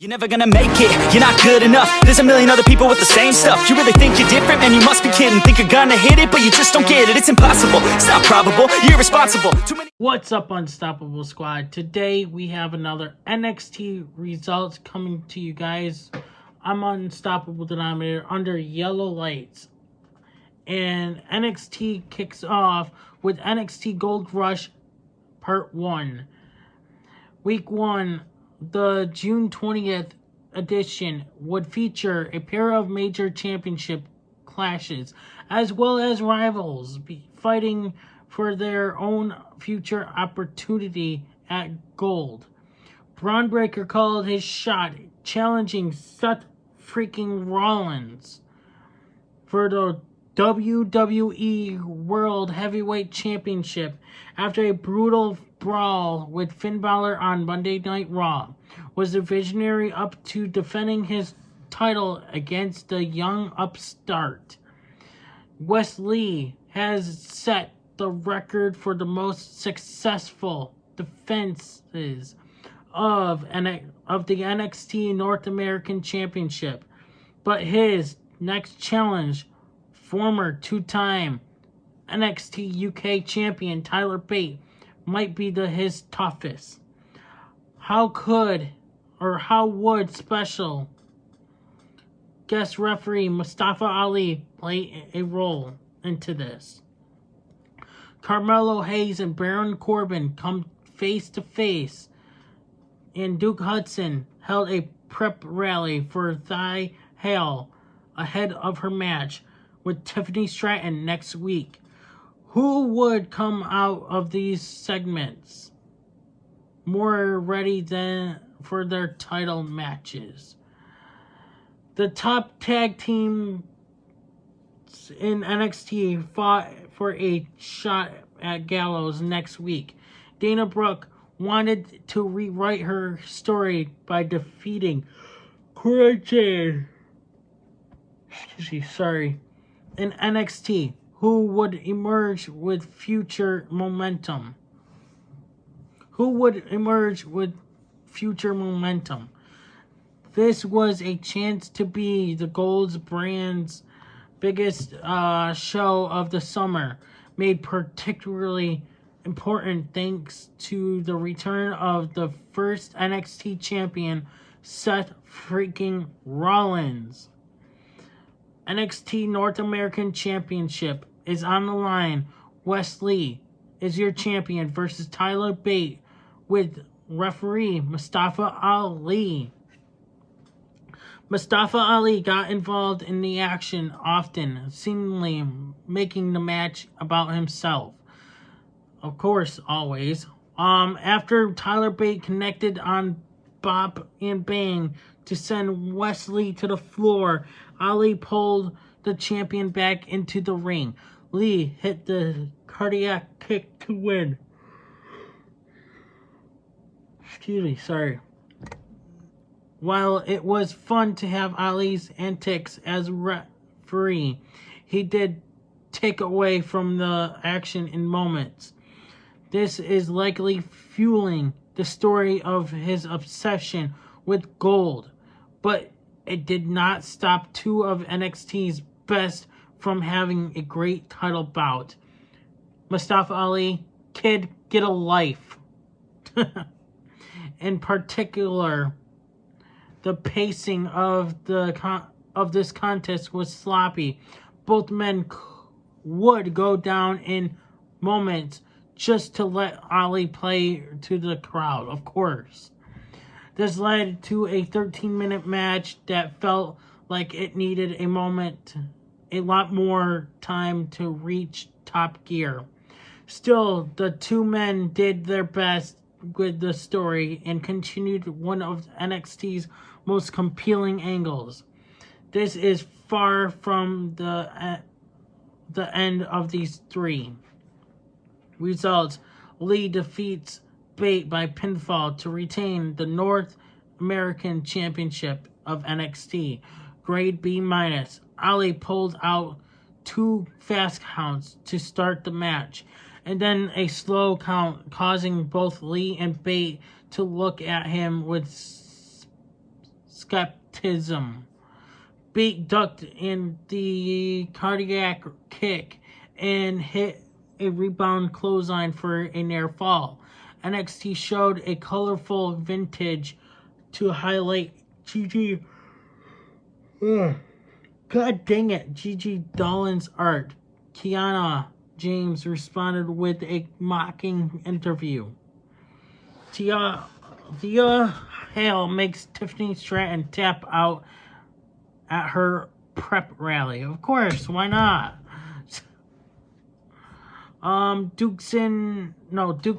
You're never gonna make it, you're not good enough. There's a million other people with the same stuff. You really think you're different? Man, you must be kidding. Think you're gonna hit it, but you just don't get it. It's impossible, it's not probable, you're irresponsible. Too many. What's up, Unstoppable Squad? Today we have another NXT results coming to you guys. I'm Unstoppable Denominator under yellow lights. And NXT kicks off with NXT Gold Rush Part 1. Week 1. The June 20th edition would feature a pair of major championship clashes, as well as rivals fighting for their own future opportunity at Gold. Braun Breaker called his shot, challenging Seth freaking Rollins for the WWE World Heavyweight Championship after a brutal brawl with Finn Bálor on Monday Night Raw. Was the Visionary up to defending his title against the young upstart? Wes Lee has set the record for the most successful defenses of the NXT North American Championship, but his next challenge, former two-time NXT UK champion Tyler Bate, might be his toughest. How would special guest referee Mustafa Ali play a role into this? Carmelo Hayes and Baron Corbin come face to face, and Duke Hudson held a prep rally for Thai Hale ahead of her match with Tiffany Stratton next week. Who would come out of these segments more ready than for their title matches? The top tag teams in NXT fought for a shot at Gallows next week. Dana Brooke wanted to rewrite her story by defeating Cora Jade in NXT. Who would emerge with future momentum? This was a chance to be the Gold brand's biggest show of the summer, made particularly important thanks to the return of the first NXT champion, Seth freaking Rollins. NXT North American Championship is on the line. Wes Lee is your champion versus Tyler Bate with referee Mustafa Ali. Mustafa Ali got involved in the action often, seemingly making the match about himself. Of course, always. After Tyler Bate connected on Bop and Bang to send Wes Lee to the floor, Ali pulled the champion back into the ring. Lee hit the cardiac kick to win. While it was fun to have Ali's antics as referee, he did take away from the action in moments. This is likely fueling the story of his obsession with Gold, but it did not stop two of NXT's best from having a great title bout. Mustafa Ali, kid, get a life. In particular, the pacing of this contest was sloppy. Both men would go down in moments just to let Ali play to the crowd, of course. This led to a 13-minute match that felt like it needed a lot more time to reach top gear. Still, the two men did their best with the story and continued one of NXT's most compelling angles. This is far from the end of these three results. Lee defeats Bate by pinfall to retain the North American Championship of NXT. Grade B-. Ali pulled out 2 fast counts to start the match, and then a slow count, causing both Lee and Bate to look at him with skepticism. Beat ducked in the cardiac kick and hit a rebound clothesline for a near fall. NXT showed a colorful vintage to highlight Gigi. God dang it, Gigi Dolan's art. Kiana James responded with a mocking interview. Thea Hale makes Tiffany Stratton tap out at her prep rally. Of course, why not? Duke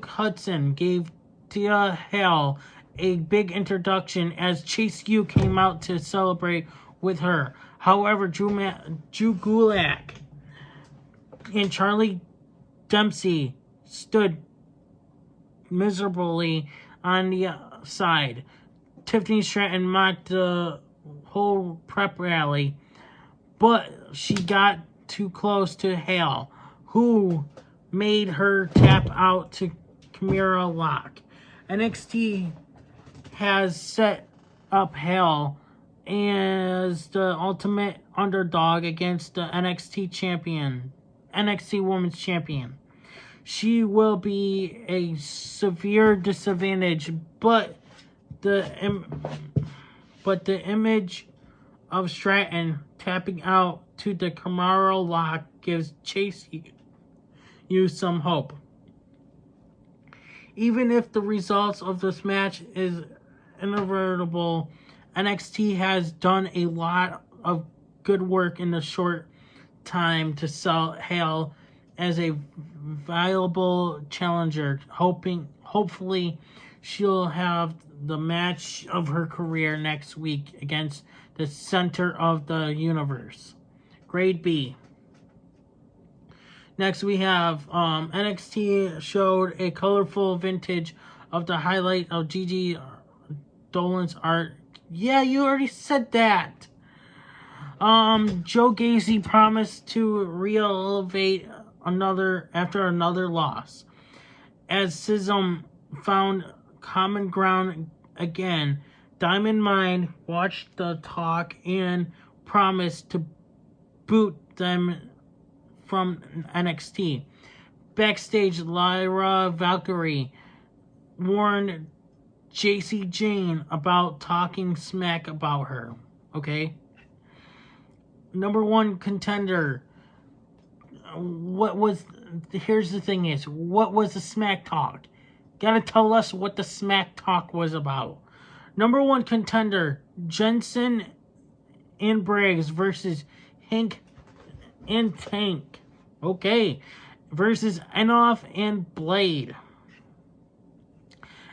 Hudson gave Thea Hale a big introduction as Chase U came out to celebrate with her. However, Drew Gulak and Charlie Dempsey stood miserably on the side. Tiffany Stratton mocked the whole prep rally, but she got too close to Hale, who made her tap out to Kimura Lock. NXT has set up Hale as the ultimate underdog against the NXT Women's Champion. She will be a severe disadvantage, but the image of Stratton tapping out to the Kimura Lock gives Chase U some hope. Even if the results of this match is inevitable, NXT has done a lot of good work in the short time to sell Hale as a viable challenger. Hopefully she'll have the match of her career next week against the center of the universe. Grade B. Next we have NXT showed a colorful vintage of the highlight of Gigi Dolan's art. Yeah, you already said that. Joe Gacy promised to re-elevate after another loss. As SCISM found common ground again, Diamond Mine watched the talk and promised to boot them from NXT. Backstage, Lyra Valkyrie warned JC Jane about talking smack about her. Okay? Number one contender. Here's the thing is, what was the smack talk? Gotta tell us what the smack talk was about. Number one contender, Jensen and Briggs versus Hank and Tank. Okay. Versus Enoff and Blade.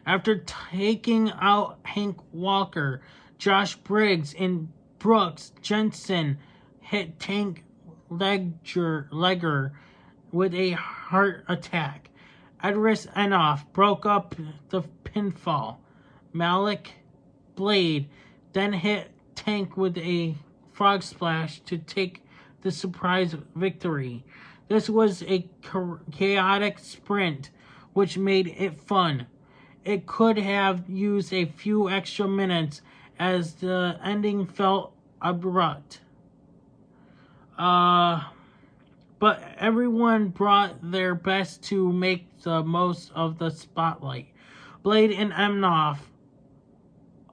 After taking out Hank Walker, Josh Briggs and Brooks Jensen hit Tank Legger with a heart attack. Edris Enoff broke up the pinfall. Malik Blade then hit Tank with a frog splash to take the surprise victory. This was a chaotic sprint, which made it fun. It could have used a few extra minutes as the ending felt abrupt. But everyone brought their best to make the most of the spotlight. Blade and Enoff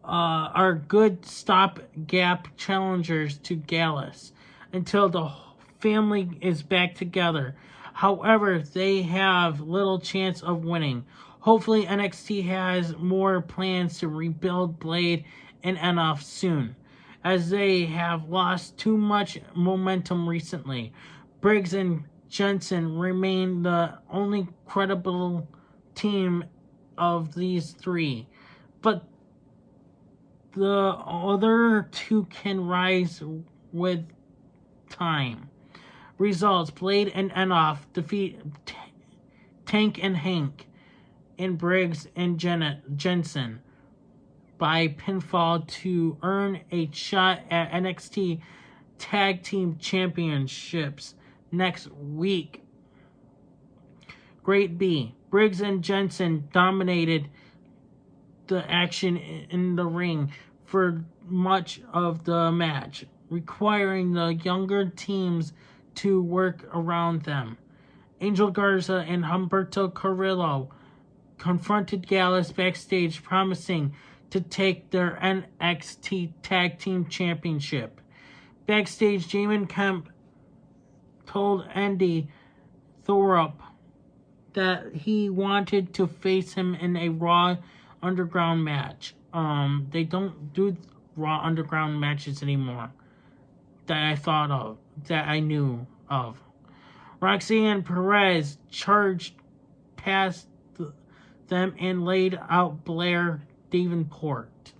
are good stopgap challengers to Gallus until the family is back together. However, they have little chance of winning. Hopefully, NXT has more plans to rebuild Blade and Enoff soon, as they have lost too much momentum recently. Briggs and Jensen remain the only credible team of these three, but the other two can rise with time. Results: Blade and Enoff defeat Tank and Hank and Briggs and Jensen by pinfall to earn a shot at NXT Tag Team Championships next week. Grade B. Briggs and Jensen dominated the action in the ring for much of the match, requiring the younger teams to work around them. Angel Garza and Humberto Carrillo confronted Gallus backstage, promising to take their NXT Tag Team Championship. Backstage, Jamin Kemp told Andy Thorpe that he wanted to face him in a Raw Underground match. They don't do Raw Underground matches anymore that I knew of. Roxanne Perez charged past them and laid out Blair Davenport.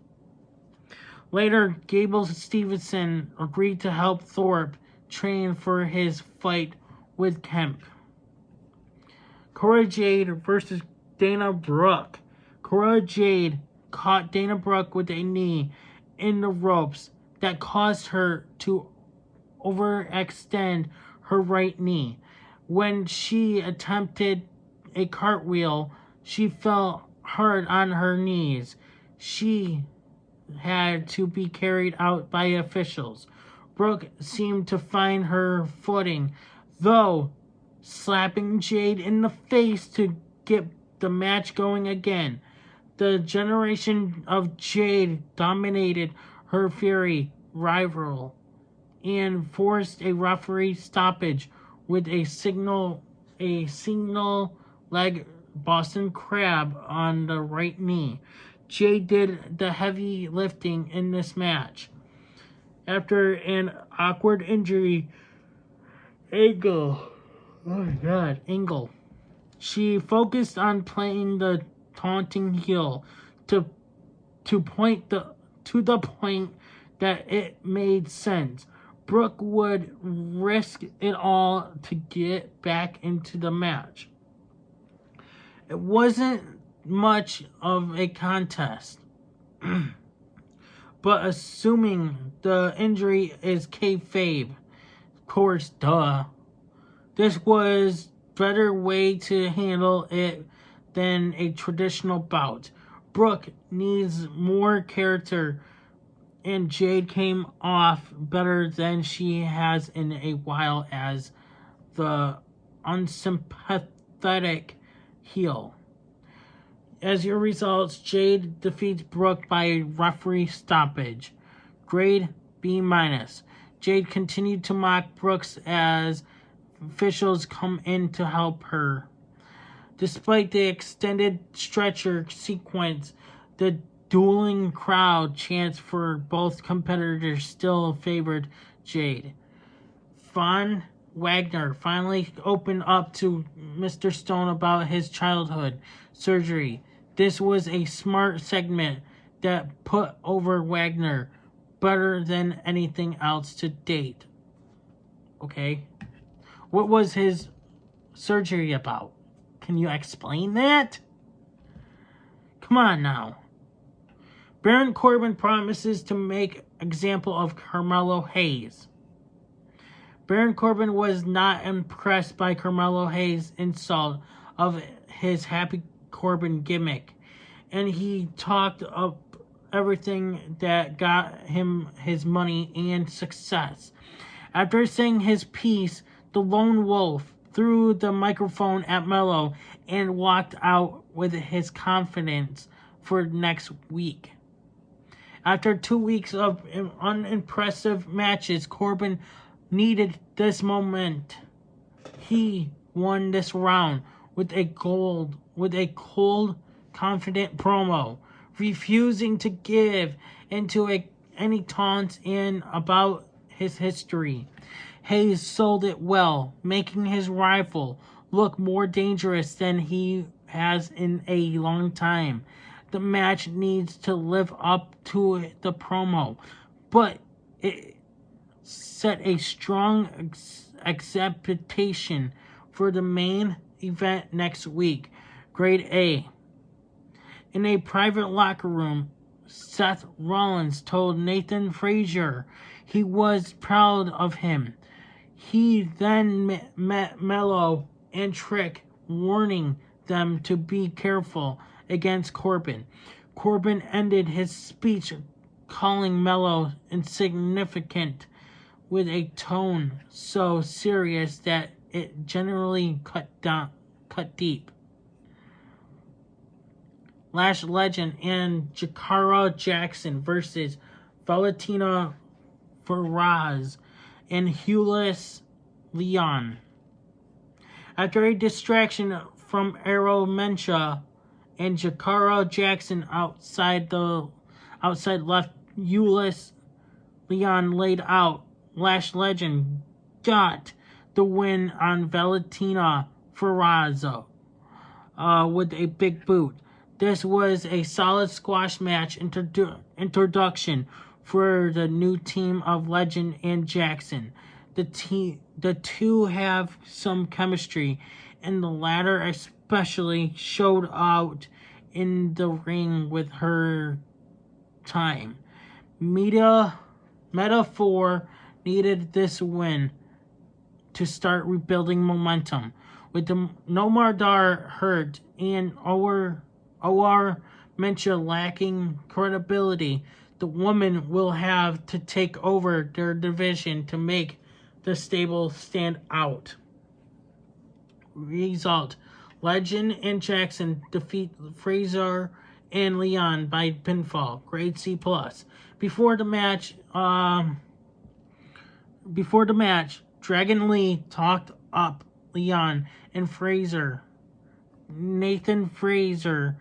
Later, Gable Stevenson agreed to help Thorpe train for his fight with Kemp. Cora Jade versus Dana Brooke. Cora Jade caught Dana Brooke with a knee in the ropes that caused her to overextend her right knee. When she attempted a cartwheel, she fell hard on her knees. She had to be carried out by officials. Brooke seemed to find her footing, though slapping Jade in the face to get the match going again. The generation of Jade dominated her Fury rival and forced a referee stoppage with a single leg Boston Crab on the right knee. Jade did the heavy lifting in this match. After an awkward injury, Angle, she focused on playing the taunting heel to the point that it made sense. Brooke would risk it all to get back into the match. It wasn't much of a contest, but assuming the injury is kayfabe, of course, duh. This was better way to handle it than a traditional bout. Brooke needs more character, and Jade came off better than she has in a while as the unsympathetic heel. As your results, Jade defeats Brooke by referee stoppage. Grade B-. Jade continued to mock Brooks as officials come in to help her. Despite the extended stretcher sequence, the dueling crowd chants for both competitors still favored Jade. Von Wagner finally opened up to Mr. Stone about his childhood surgery. This was a smart segment that put over Wagner better than anything else to date. Okay? What was his surgery about? Can you explain that? Come on now. Baron Corbin promises to make example of Carmelo Hayes. Baron Corbin was not impressed by Carmelo Hayes' insult of his Happy Corbin gimmick, and he talked up everything that got him his money and success. After saying his piece, the Lone Wolf threw the microphone at Melo and walked out with his confidence for next week. After 2 weeks of unimpressive matches, Corbin needed this moment. He won this round with a cold, confident promo, refusing to give into any taunts and about his history. Hayes sold it well, making his rival look more dangerous than he has in a long time. The match needs to live up to the promo, but it set a strong expectation for the main event next week. Grade A. In a private locker room, Seth Rollins told Nathan Frazier he was proud of him. He then met Melo and Trick, warning them to be careful against Corbin. Corbin ended his speech calling Melo insignificant with a tone so serious that it generally cut deep. Lash Legend and Jakara Jackson versus Valentina Feroz and Hulis Leon. After a distraction from Arrow Mensah and Jakara Jackson outside left, Hulis Leon laid out. Lash Legend got the win on Valentina Feroz with a big boot. This was a solid squash match introduction for the new team of Legend and Jackson. The two have some chemistry, and the latter especially showed out in the ring with her time. Metaphor needed this win to start rebuilding momentum. With the Nomadar hurt and Or Mensah lacking credibility, the women will have to take over their division to make the stable stand out. Result: Legend and Jackson defeat Fraser and Leon by pinfall. Grade C+. Before the match, Dragon Lee talked up Leon and Fraser. Nathan Fraser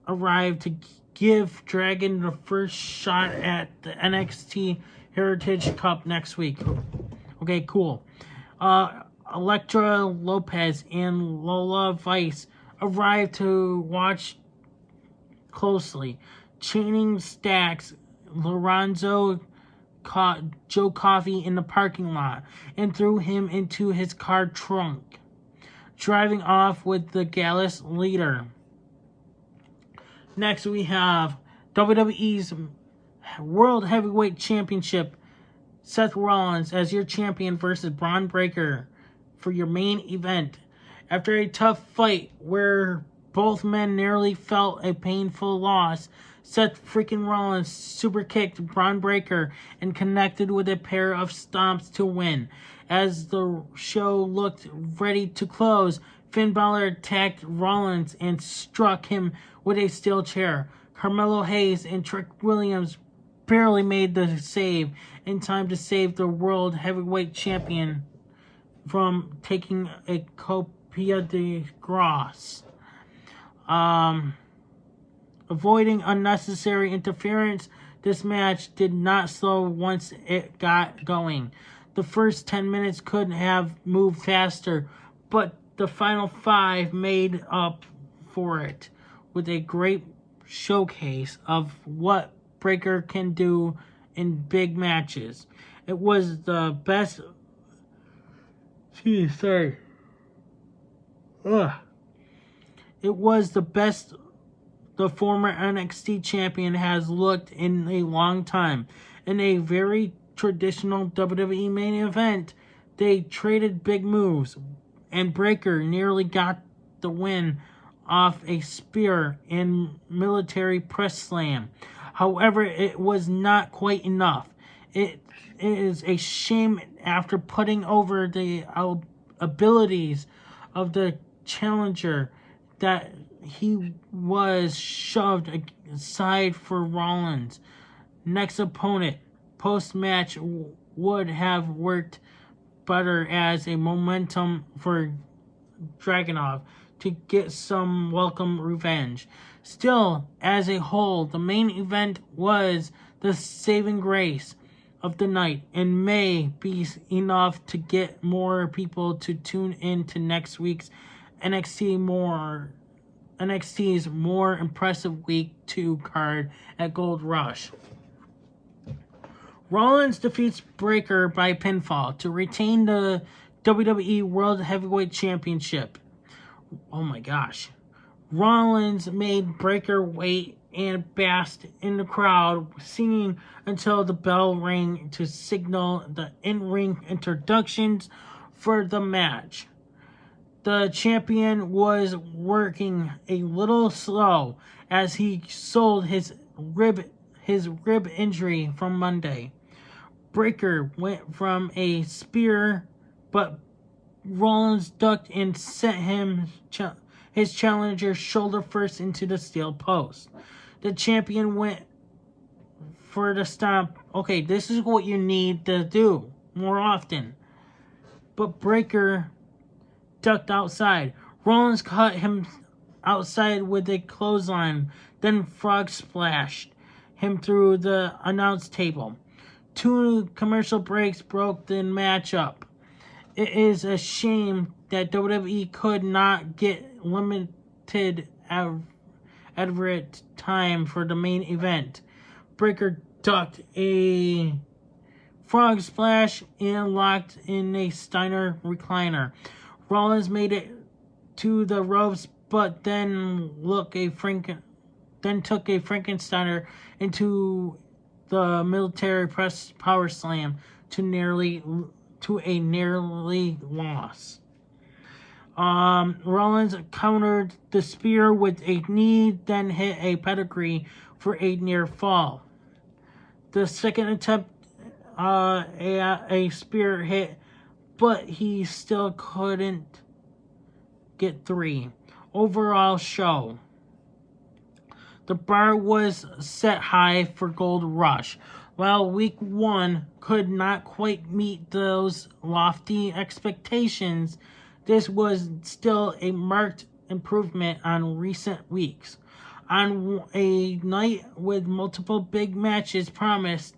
arrived to give Dragon the first shot at the NXT Heritage Cup next week. Okay, cool. Elektra Lopez and Lola Vice arrived to watch closely. Channing Stacks, Lorenzo caught Joe Coffey in the parking lot and threw him into his car trunk, driving off with the Gallus leader. Next, we have WWE's World Heavyweight Championship. Seth Rollins as your champion versus Braun Breaker for your main event. After a tough fight where both men nearly felt a painful loss, Seth freaking Rollins super kicked Braun Breaker and connected with a pair of stomps to win. As the show looked ready to close, Finn Bálor attacked Rollins and struck him with a steel chair. Carmelo Hayes and Trick Williams barely made the save in time to save the World Heavyweight Champion from taking a copia de grace. Avoiding unnecessary interference, this match did not slow once it got going. The first 10 minutes could have moved faster, but the final 5 made up for it with a great showcase of what Breaker can do in big matches. It was the best. It was the best the former NXT champion has looked in a long time. In a very traditional WWE main event, they traded big moves, and Breaker nearly got the win off a spear and military press slam. However, it was not quite enough. It is a shame after putting over the abilities of the challenger that he was shoved aside for Rollins' next opponent. Post-match would have worked better as a momentum for Dragunov to get some welcome revenge. Still, as a whole, the main event was the saving grace of the night and may be enough to get more people to tune in to next week's NXT's more impressive Week 2 card at Gold Rush. Rollins defeats Breaker by pinfall to retain the WWE World Heavyweight Championship. Oh my gosh. Rollins made Breaker wait and basked in the crowd, singing until the bell rang to signal the in-ring introductions for the match. The champion was working a little slow as he sold his his rib injury from Monday. Breakker went from a spear, but Rollins ducked and sent his challenger's shoulder first into the steel post. The champion went for the stomp. Okay, this is what you need to do more often. But Breakker ducked outside. Rollins caught him outside with a clothesline, then frog splashed him through the announce table. 2 commercial breaks broke the matchup. It is a shame that WWE could not get limited average time for the main event. Breakker ducked a frog splash and locked in a Steiner recliner. Rollins made it to the ropes, but then took a Frankensteiner into the military press power slam to a nearly loss. Rollins countered the spear with a knee, then hit a pedigree for a near fall. The second attempt, a spear hit, but he still couldn't get 3. Overall show. The bar was set high for Gold Rush. While week 1 could not quite meet those lofty expectations, this was still a marked improvement on recent weeks. On a night with multiple big matches promised,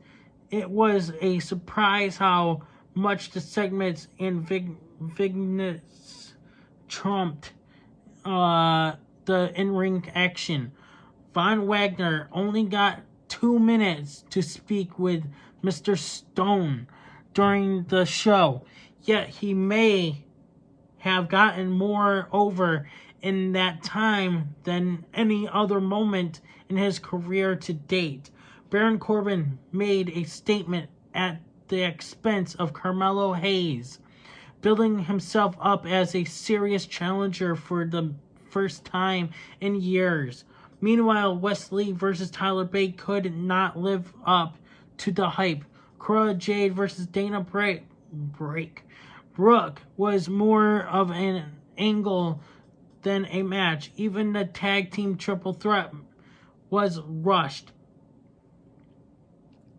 it was a surprise how much the segments and vignettes trumped the in-ring action. Von Wagner only got 2 minutes to speak with Mr. Stone during the show, yet he may have gotten more over in that time than any other moment in his career to date. Baron Corbin made a statement at the expense of Carmelo Hayes, building himself up as a serious challenger for the first time in years. Meanwhile, Wesley versus Tyler Bate could not live up to the hype. Cora Jade versus Dana Brooke was more of an angle than a match. Even the tag team triple threat was rushed.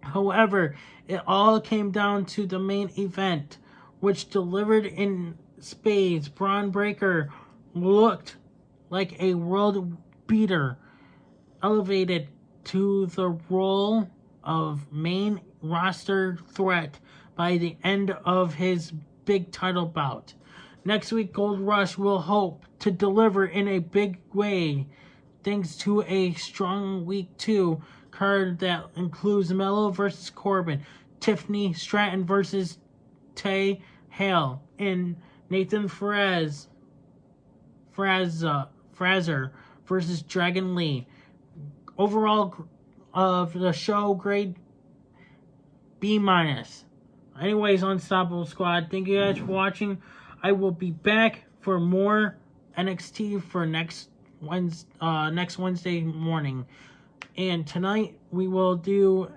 However, it all came down to the main event, which delivered in spades. Braun Breaker looked like a world beater, elevated to the role of main roster threat by the end of his big title bout. Next week, Gold Rush will hope to deliver in a big way, thanks to a strong week 2 card that includes Melo versus Corbin, Tiffany Stratton versus Tay Hale, and Nathan Frazer versus Dragon Lee. Overall of the show, grade B-. Anyways, Unstoppable Squad, thank you guys for watching. I will be back for more NXT for next Wednesday morning. And tonight we will do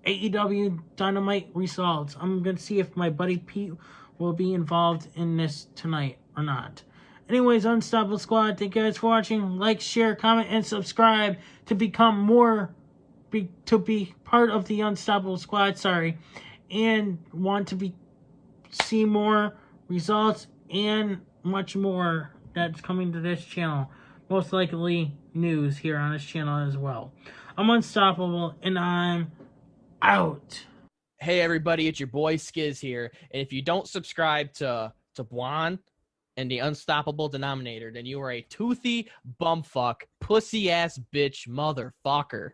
AEW Dynamite results. I'm going to see if my buddy Pete will be involved in this tonight or not. Anyways, Unstoppable Squad, thank you guys for watching. Like, share, comment, and subscribe to become to be part of the Unstoppable Squad, and want to see more results and much more that's coming to this channel. Most likely news here on this channel as well. I'm Unstoppable, and I'm out. Hey everybody, it's your boy Skiz here, and if you don't subscribe to Blonde and the Unstoppable Denominator, then you are a toothy bumfuck, pussy ass bitch motherfucker.